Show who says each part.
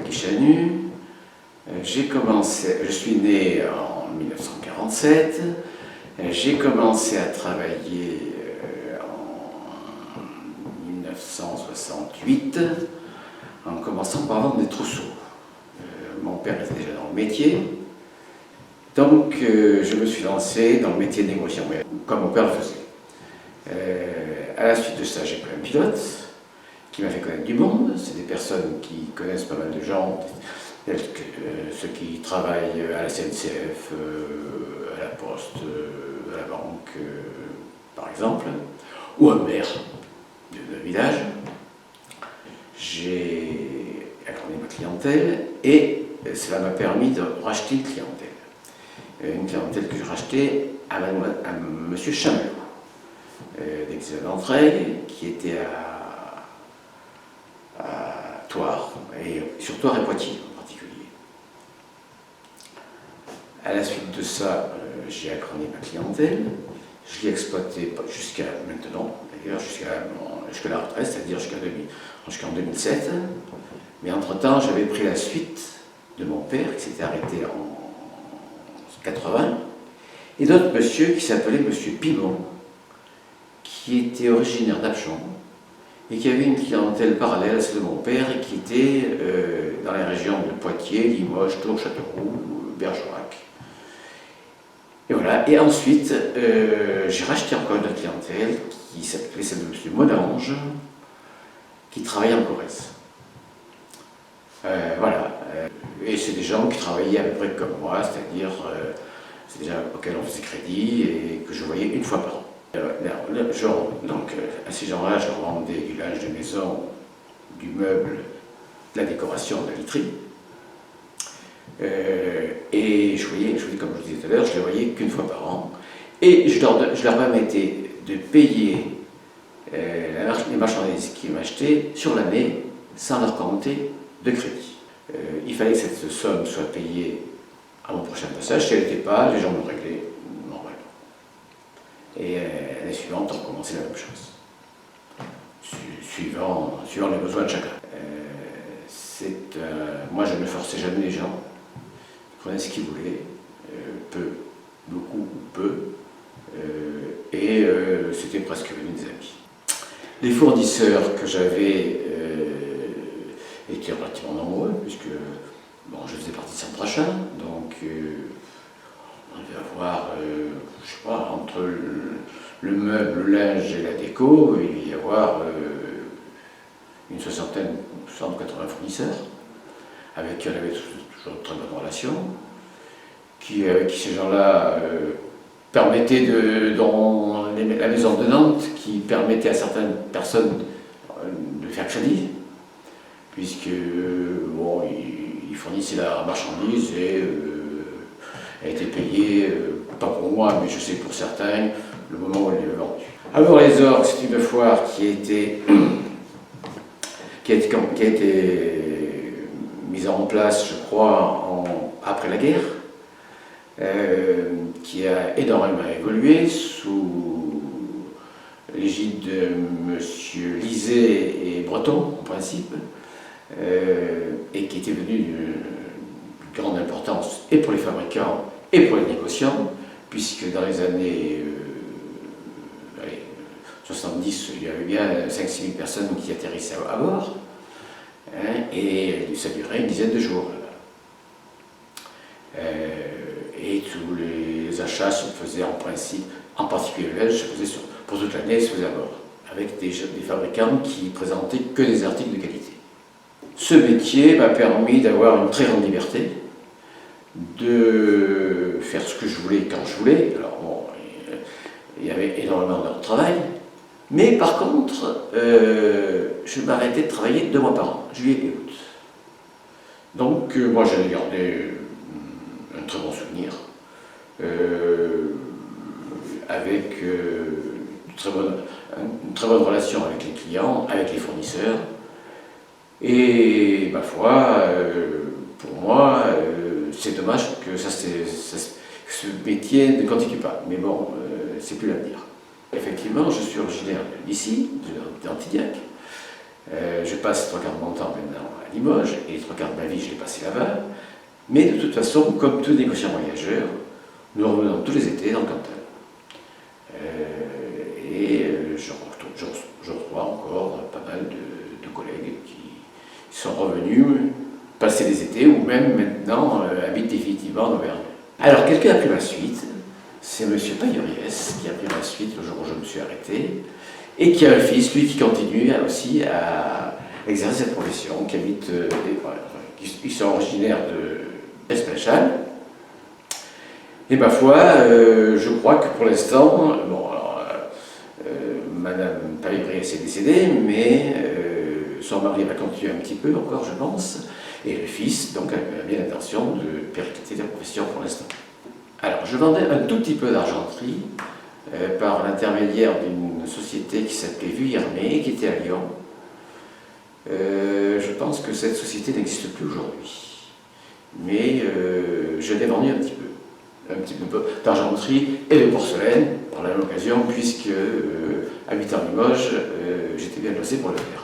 Speaker 1: Pichanu. Je suis né en 1947. J'ai commencé à travailler en 1968 en commençant par vendre des trousseaux. Mon père était déjà dans le métier, donc je me suis lancé dans le métier de négociant, comme mon père le faisait. À la suite de ça, j'ai pris un pilote qui m'a fait connaître du monde. C'est des personnes qui connaissent pas mal de gens, tels que ceux qui travaillent à la SNCF, à la Poste, à la banque, par exemple, ou un maire de village. J'ai agrandi ma clientèle et cela m'a permis de racheter une clientèle que j'ai rachetée à M. Chamelot, d'Excellent d'Entraigues, qui était à Thouars, et sur Thouars et Poitiers en particulier. À la suite de ça, j'ai agrandi ma clientèle. Je l'ai exploitée jusqu'à maintenant, d'ailleurs jusqu'à la retraite, c'est-à-dire jusqu'en 2007. Mais entre-temps, j'avais pris la suite de mon père, qui s'était arrêté en 80, et d'autres monsieur qui s'appelait monsieur Pimon, qui était originaire d'Apchon, et qui avait une clientèle parallèle à celle de mon père, et qui était dans les régions de Poitiers, Limoges, Tours, Châteauroux, Bergerac. Et voilà, et ensuite, j'ai racheté encore une autre clientèle, qui s'appelait celle de monsieur Monange, qui travaillait en Corrèze. Voilà, et c'est des gens qui travaillaient à peu près comme moi, c'est-à-dire c'est des gens auxquels on faisait crédit et que je voyais une fois par an. Donc à ces gens-là, je leur vendais du linge de maison, du meuble, de la décoration, de la literie. Et je voyais, comme je vous disais tout à l'heure, je les voyais qu'une fois par an. Et je leur permettais de payer les marchandises qu'ils m'achetaient sur l'année sans leur compter de crédit. Il fallait que cette somme soit payée à mon prochain passage. Si elle n'était pas, les gens me réglaient normalement. Et l'année suivante, on recommençait la même chose, suivant les besoins de chacun. Moi, je ne forçais jamais les gens. Ils prenaient ce qu'ils voulaient, peu, beaucoup ou peu, et c'était presque devenu des amis. Les fournisseurs que j'avais étaient relativement nombreux, puisque bon, je faisais partie de Centre Achat, donc on devait avoir, je sais pas, entre le meuble, le linge et la déco, il devait y avoir une soixantaine, 180 fournisseurs, avec qui on avait toujours de très bonnes relations, avec qui ces gens-là permettaient, dans la maison de Nantes, qui permettait à certaines personnes de faire crédit, puisque bon, ils fournissaient la marchandise et elle était payée, pas pour moi, mais je sais pour certains, le moment où elle l'avait vendue. Alors les orgues, c'est une foire qui a été mise en place, je crois, après la guerre, qui a énormément évolué sous l'égide de M. Lisée et Breton, en principe, et qui était devenu de grande importance et pour les fabricants et pour les négociants, puisque dans les années 70, il y avait bien 5-6 000 personnes qui atterrissaient à bord, hein, et ça durait une dizaine de jours là-bas. Et tous les achats se faisaient en principe, en particulier le linge, se faisaient pour toute l'année, se faisaient à bord, avec des fabricants qui présentaient que des articles de qualité. Ce métier m'a permis d'avoir une très grande liberté, de faire ce que je voulais quand je voulais. Alors bon, il y avait énormément d'heures de travail, mais par contre, je m'arrêtais de travailler 2 mois par an, juillet et août. Donc moi j'en ai gardé un très bon souvenir, avec une très bonne relation avec les clients, avec les fournisseurs. Et ma foi, pour moi, c'est dommage que ce métier ne continue pas. Mais bon, c'est plus l'avenir. Effectivement, je suis originaire d'ici, d'Antillac. Je passe 3 quarts de mon temps maintenant à Limoges, et les 3 quarts de ma vie, je l'ai passé là-bas. Mais de toute façon, comme tout négociant voyageur, nous revenons tous les étés dans le Cantal. Je reçois encore pas mal de collègues qui sont revenus passer les étés, ou même maintenant habitent définitivement en Auvergne. Alors, quelqu'un a pris ma suite, c'est M. Pailleriès qui a pris ma suite le jour où je me suis arrêté, et qui a un fils, lui, qui continue aussi à exercer cette profession, qui habite, ils sont originaires de Esplanchal. Et ma foi, je crois que pour l'instant, bon, alors, Madame Pailleriès est décédée, mais son mari va continuer un petit peu encore, je pense, et le fils, donc, a bien l'intention de perpétuer la profession pour l'instant. Alors, je vendais un tout petit peu d'argenterie par l'intermédiaire d'une société qui s'appelait Vuillermet, qui était à Lyon. Je pense que cette société n'existe plus aujourd'hui. Mais je l'ai vendu un petit peu d'argenterie et de porcelaine, par la même occasion, puisque, habitant Limoges, j'étais bien placé pour le faire.